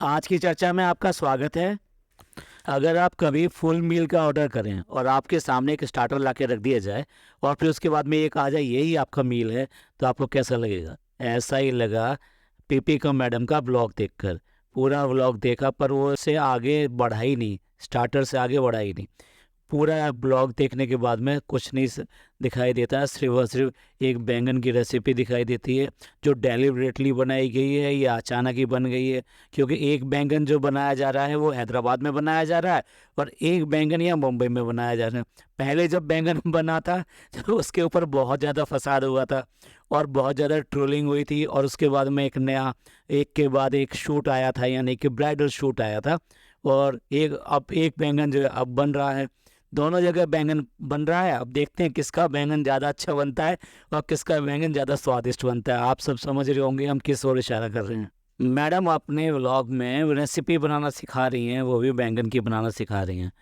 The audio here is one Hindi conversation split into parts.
आज की चर्चा में आपका स्वागत है। अगर आप कभी फुल मील का ऑर्डर करें और आपके सामने एक स्टार्टर ला के रख दिया जाए और फिर उसके बाद में ये कहा जाए यही आपका मील है, तो आपको कैसा लगेगा? ऐसा ही लगा पीपी का मैडम का ब्लॉग देखकर। पूरा ब्लॉग देखा पर वो से आगे बढ़ा ही नहीं, स्टार्टर से आगे बढ़ा ही नहीं। पूरा ब्लॉग देखने के बाद में कुछ नहीं दिखाई देता है, सिर्फ और सिर्फ एक बैंगन की रेसिपी दिखाई देती है जो डेलिबरेटली बनाई गई है या अचानक ही बन गई है। क्योंकि एक बैंगन जो बनाया जा रहा है वो हैदराबाद में बनाया जा रहा है और एक बैंगन या मुंबई में बनाया जा रहा है। पहले जब बैंगन बना था तो उसके ऊपर बहुत ज़्यादा फसाद हुआ था और बहुत ज़्यादा ट्रोलिंग हुई थी, और उसके बाद में एक नया, एक के बाद एक शूट आया था, यानी कि ब्राइडल शूट आया था। और अब एक बैंगन जो है अब बन रहा है। दोनों जगह बैंगन बन रहा है। अब देखते हैं किसका बैंगन ज़्यादा अच्छा बनता है और किसका बैंगन ज़्यादा स्वादिष्ट बनता है। आप सब समझ रहे होंगे हम किस ओर इशारा कर रहे हैं। मैडम अपने व्लॉग में रेसिपी बनाना सिखा रही हैं, वो भी बैंगन की बनाना सिखा रही हैं।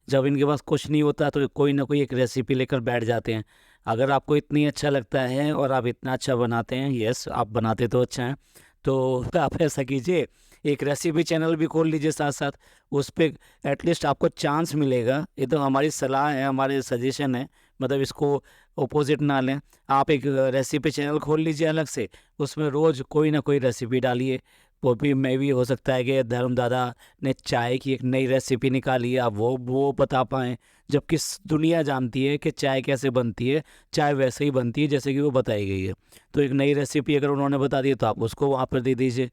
जब इनके पास कुछ नहीं होता तो कोई ना कोई एक रेसिपी लेकर बैठ जाते हैं। अगर आपको इतनी अच्छा लगता है और आप इतना अच्छा बनाते हैं, यस आप बनाते तो अच्छा हैं, तो आप ऐसा कीजिए, एक रेसिपी चैनल भी खोल लीजिए साथ साथ। उस पे एटलीस्ट आपको चांस मिलेगा। ये तो हमारी सलाह है, हमारे सजेशन है, मतलब इसको अपोजिट ना लें। आप एक रेसिपी चैनल खोल लीजिए अलग से, उसमें रोज़ कोई ना कोई रेसिपी डालिए। वो भी मे भी हो सकता है कि धर्म दादा ने चाय की एक नई रेसिपी निकाली है, आप वो बता पाएँ। जबकि दुनिया जानती है कि चाय कैसे बनती है, चाय वैसे ही बनती है जैसे कि वो बताई गई है। तो एक नई रेसिपी अगर उन्होंने बता दी तो आप उसको वहाँ पर दे दीजिए।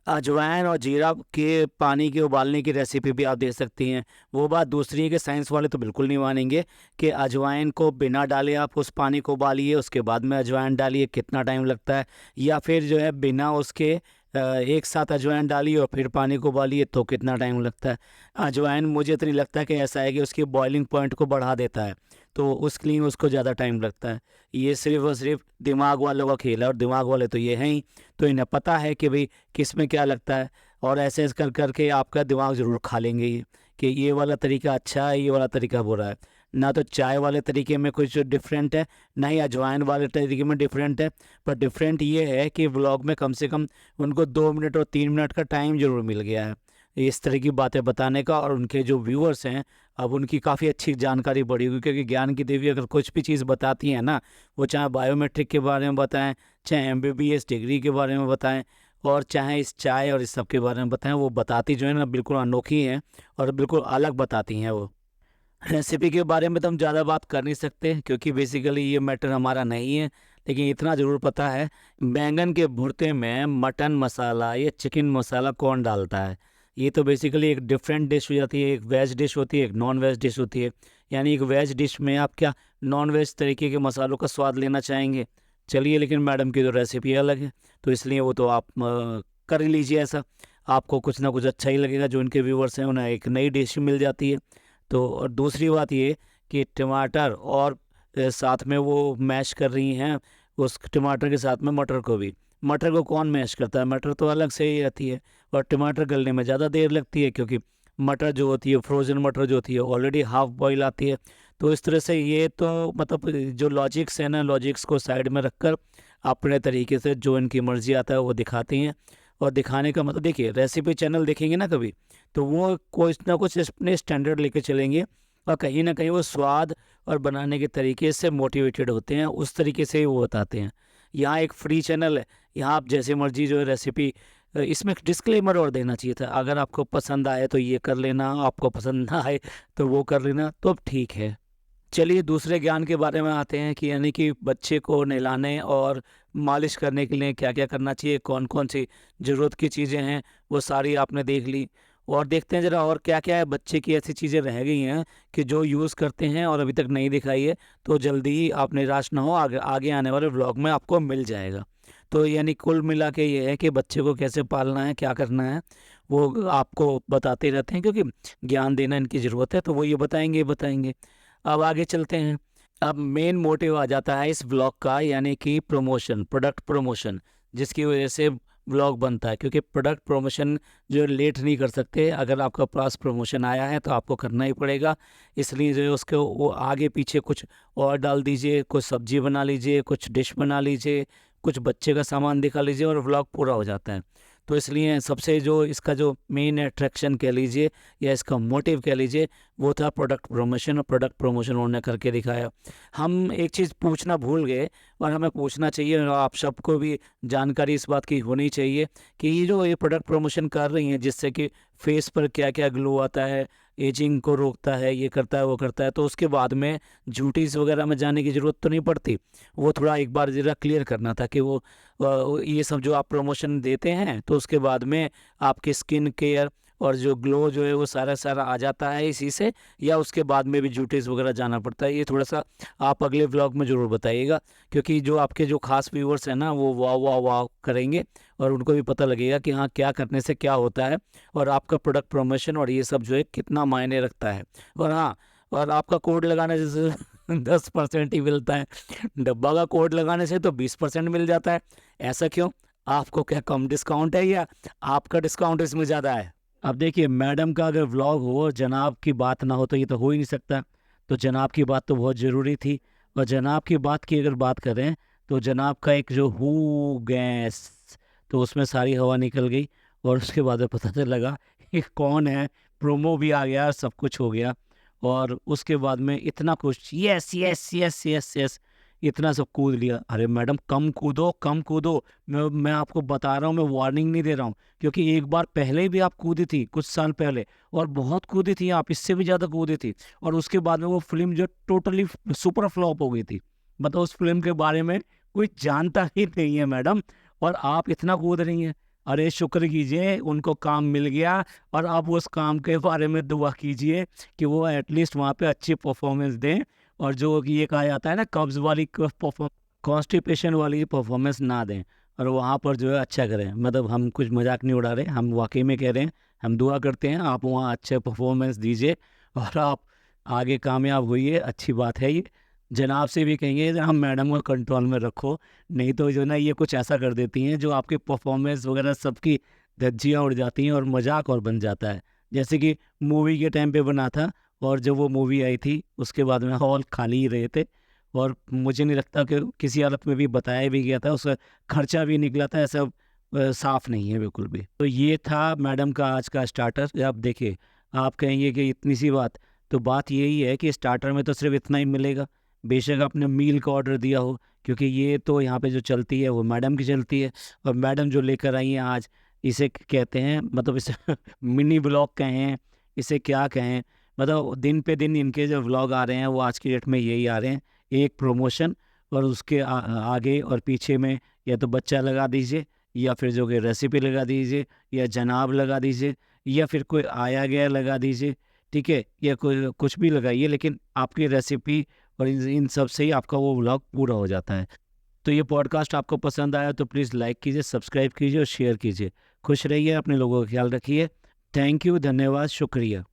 अजवाइन और जीरा के पानी के उबालने की रेसिपी भी आप दे सकती हैं। वो बात दूसरी है कि साइंस वाले तो बिल्कुल नहीं मानेंगे कि अजवाइन को बिना डाले आप उस पानी को उबालिए, उसके बाद में अजवाइन डालिए, कितना टाइम लगता है। या फिर जो है बिना उसके एक साथ अजवाइन डालिए और फिर पानी को उबालिए तो कितना टाइम लगता है। अजवाइन मुझे तो नहीं लगता कि ऐसा है कि उसकी बॉइलिंग पॉइंट को बढ़ा देता है, तो उसके लिए उसको ज़्यादा टाइम लगता है। ये सिर्फ और सिर्फ दिमाग वालों का खेल है, और दिमाग वाले तो ये हैं ही, तो इन्हें पता है कि भाई किस में क्या लगता है। और ऐसे ऐसे कर करके आपका दिमाग ज़रूर खा लेंगे ये, कि ये वाला तरीका अच्छा है, ये वाला तरीका बुरा है। ना तो चाय वाले तरीके में कुछ डिफरेंट है, ना ही अजवाइन वाले तरीके में डिफरेंट है। पर डिफरेंट ये है कि व्लॉग में कम से कम उनको 2 मिनट और 3 मिनट का टाइम ज़रूर मिल गया है इस तरह की बातें बताने का। और उनके जो व्यूअर्स हैं, अब उनकी काफ़ी अच्छी जानकारी बढ़ी हुई, क्योंकि ज्ञान की देवी अगर कुछ भी चीज़ बताती हैं ना, वो चाहे बायोमेट्रिक के बारे में बताएं, चाहे एमबीबीएस डिग्री के बारे में बताएं, और चाहे इस चाय और इस सब के बारे में बताएं, वो बताती जो है ना बिल्कुल अनोखी हैं और बिल्कुल अलग बताती हैं वो। रेसिपी के बारे में तो हम ज़्यादा बात कर नहीं सकते क्योंकि बेसिकली ये मैटर हमारा नहीं है। लेकिन इतना ज़रूर पता है, बैंगन के भुर्ते में मटन मसाला या चिकन मसाला कौन डालता है। ये तो बेसिकली एक डिफरेंट डिश हो जाती है, एक वेज डिश होती है, एक नॉन वेज डिश होती है। यानी एक वेज डिश में आप क्या नॉन वेज तरीके के मसालों का स्वाद लेना चाहेंगे? चलिए, लेकिन मैडम की तो रेसिपी अलग है, तो इसलिए वो तो आप कर ही लीजिए ऐसा। आपको कुछ ना कुछ अच्छा ही लगेगा, जो उनके व्यूवर्स हैं उन्हें एक नई डिश मिल जाती है। तो और दूसरी बात ये कि टमाटर और साथ में वो मैश कर रही हैं, उस टमाटर के साथ में मटर को भी। मटर को कौन मैश करता है? मटर तो अलग से ही रहती है, और टमाटर गलने में ज़्यादा देर लगती है, क्योंकि मटर जो होती है, फ्रोज़न मटर जो होती है, ऑलरेडी हाफ बॉयल आती है। तो इस तरह से ये तो मतलब जो लॉजिक्स है ना, लॉजिक्स को साइड में रखकर अपने तरीके से जो इनकी मर्ज़ी आता है वो दिखाती हैं। और दिखाने का मतलब देखिए, रेसिपी चैनल देखेंगे ना कभी, तो वो कुछ ना कुछ अपने स्टैंडर्ड लेके चलेंगे, और कहीं ना कहीं वो स्वाद और बनाने के तरीके से मोटिवेटेड होते हैं, उस तरीके से ही वो बताते हैं। यहाँ एक फ्री चैनल है, यहाँ आप जैसे मर्जी जो है रेसिपी, इसमें एक डिस्क्लेमर और देना चाहिए था, अगर आपको पसंद आए तो ये कर लेना, आपको पसंद ना आए तो वो कर लेना, तो अब ठीक है। चलिए दूसरे ज्ञान के बारे में आते हैं कि यानी कि बच्चे को नहलाने और मालिश करने के लिए क्या क्या करना चाहिए, कौन कौन सी ज़रूरत की चीज़ें हैं, वो सारी आपने देख ली। और देखते हैं ज़रा और क्या क्या है बच्चे की ऐसी चीज़ें रह गई हैं कि जो यूज़ करते हैं और अभी तक नहीं दिखाई है। तो जल्दी ही आप निराश ना हो, आगे आगे आने वाले व्लॉग में आपको मिल जाएगा। तो यानी कुल मिला के ये है कि बच्चे को कैसे पालना है, क्या करना है, वो आपको बताते रहते हैं, क्योंकि ज्ञान देना इनकी ज़रूरत है, तो वो ये बताएंगे ही बताएंगे। अब आगे चलते हैं। अब मेन मोटिव आ जाता है इस ब्लॉग का, यानी कि प्रमोशन, प्रोडक्ट प्रमोशन, जिसकी वजह से ब्लॉग बनता है। क्योंकि प्रोडक्ट प्रमोशन जो लेट नहीं कर सकते, अगर आपका पास प्रमोशन आया है तो आपको करना ही पड़ेगा। इसलिए जो है उसके वो आगे पीछे कुछ और डाल दीजिए, कुछ सब्जी बना लीजिए, कुछ डिश बना लीजिए, कुछ बच्चे का सामान दिखा लीजिए, और व्लॉग पूरा हो जाता है। तो इसलिए सबसे जो इसका जो मेन अट्रैक्शन कह लीजिए या इसका मोटिव कह लीजिए वो था प्रोडक्ट प्रमोशन, और प्रोडक्ट प्रमोशन उन्होंने करके दिखाया। हम एक चीज़ पूछना भूल गए और हमें पूछना चाहिए, और आप सबको भी जानकारी इस बात की होनी चाहिए कि ये प्रोडक्ट प्रमोशन कर रही हैं जिससे कि फेस पर क्या क्या ग्लो आता है, एजिंग को रोकता है, ये करता है वो करता है, तो उसके बाद में ब्यूटीज वगैरह में जाने की ज़रूरत तो नहीं पड़ती। वो थोड़ा एक बार ज़रा क्लियर करना था कि ये सब जो आप प्रमोशन देते हैं तो उसके बाद में आपकी स्किन केयर और जो ग्लो जो है वो सारा सारा आ जाता है इसी से, या उसके बाद में भी ब्यूटीज वगैरह जाना पड़ता है। ये थोड़ा सा आप अगले व्लॉग में ज़रूर बताइएगा, क्योंकि जो आपके जो खास व्यूअर्स हैं ना वो वाह वाह वाह करेंगे और उनको भी पता लगेगा कि हाँ क्या करने से क्या होता है, और आपका प्रोडक्ट प्रमोशन और ये सब जो है कितना मायने रखता है। और हाँ, और आपका कोड लगाने से 10% ही मिलता है, डब्बा का कोड लगाने से तो 20% मिल जाता है। ऐसा क्यों? आपको क्या कम डिस्काउंट है या आपका डिस्काउंट इसमें ज़्यादा है? अब देखिए, मैडम का अगर व्लॉग हो और जनाब की बात ना हो तो ये तो हो ही नहीं सकता। तो जनाब की बात तो बहुत ज़रूरी थी, और जनाब की बात की अगर बात करें तो जनाब का एक जो हू गैस, तो उसमें सारी हवा निकल गई और उसके बाद में पता चल लगा कि कौन है, प्रोमो भी आ गया, सब कुछ हो गया। और उसके बाद में इतना कुछ yes yes yes yes yes इतना सब कूद लिया। अरे मैडम कम कूदो कम कूदो, मैं आपको बता रहा हूँ, मैं वार्निंग नहीं दे रहा हूँ, क्योंकि एक बार पहले भी आप कूदी थी कुछ साल पहले, और बहुत कूदी थी आप, इससे भी ज़्यादा कूदी थी, और उसके बाद में वो फिल्म जो टोटली सुपर फ्लॉप हो गई थी। मतलब उस फिल्म के बारे में कोई जानता ही नहीं है मैडम, और आप इतना कूद रही हैं। अरे शुक्र कीजिए उनको काम मिल गया, और आप उस काम के बारे में दुआ कीजिए कि वो एटलीस्ट वहाँ पे अच्छी परफॉर्मेंस दें, और जो कि ये कहा जाता है ना कब्ज़ वाली कॉन्स्टिपेशन वाली परफॉर्मेंस ना दें, और वहाँ पर जो है अच्छा करें। मतलब हम कुछ मजाक नहीं उड़ा रहे, हम वाकई में कह रहे हैं। हम दुआ करते हैं आप वहाँ अच्छे परफॉर्मेंस दीजिए और आप आगे कामयाब होइए, अच्छी बात है ये। जनाब से भी कहेंगे हम मैडम को कंट्रोल में रखो, नहीं तो जो ना ये कुछ ऐसा कर देती हैं जो आपकी परफॉर्मेंस वगैरह सबकी धज्जियाँ उड़ जाती हैं और मजाक और बन जाता है। जैसे कि मूवी के टाइम पे बना था, और जब वो मूवी आई थी उसके बाद में हॉल खाली ही रहे थे, और मुझे नहीं लगता कि किसी हालत में भी बताया भी गया था, उसका खर्चा भी निकला था, ऐसा साफ नहीं है बिल्कुल भी। तो ये था मैडम का आज का स्टार्टर। आप देखिए, आप कहेंगे कि इतनी सी बात, तो बात यही है कि स्टार्टर में तो सिर्फ इतना ही मिलेगा। बेशक आपने मील का ऑर्डर दिया हो, क्योंकि ये तो यहाँ पे जो चलती है वो मैडम की चलती है, और मैडम जो लेकर आई हैं आज, इसे कहते हैं, मतलब इसे मिनी ब्लॉग कहें, इसे क्या कहें, मतलब दिन पे दिन इनके जो व्लॉग आ रहे हैं वो आज की डेट में यही आ रहे हैं। एक प्रमोशन, और उसके आगे और पीछे में या तो बच्चा लगा दीजिए, या फिर जो कि रेसिपी लगा दीजिए, या जनाब लगा दीजिए, या फिर कोई आया गया लगा दीजिए, ठीक है, या कोई कुछ भी लगाइए, लेकिन आपकी रेसिपी और इन सब से ही आपका वो व्लॉग पूरा हो जाता है। तो ये पॉडकास्ट आपको पसंद आया तो प्लीज़ लाइक कीजिए, सब्सक्राइब कीजिए और शेयर कीजिए। खुश रहिए, अपने लोगों का ख्याल रखिए। थैंक यू, धन्यवाद, शुक्रिया।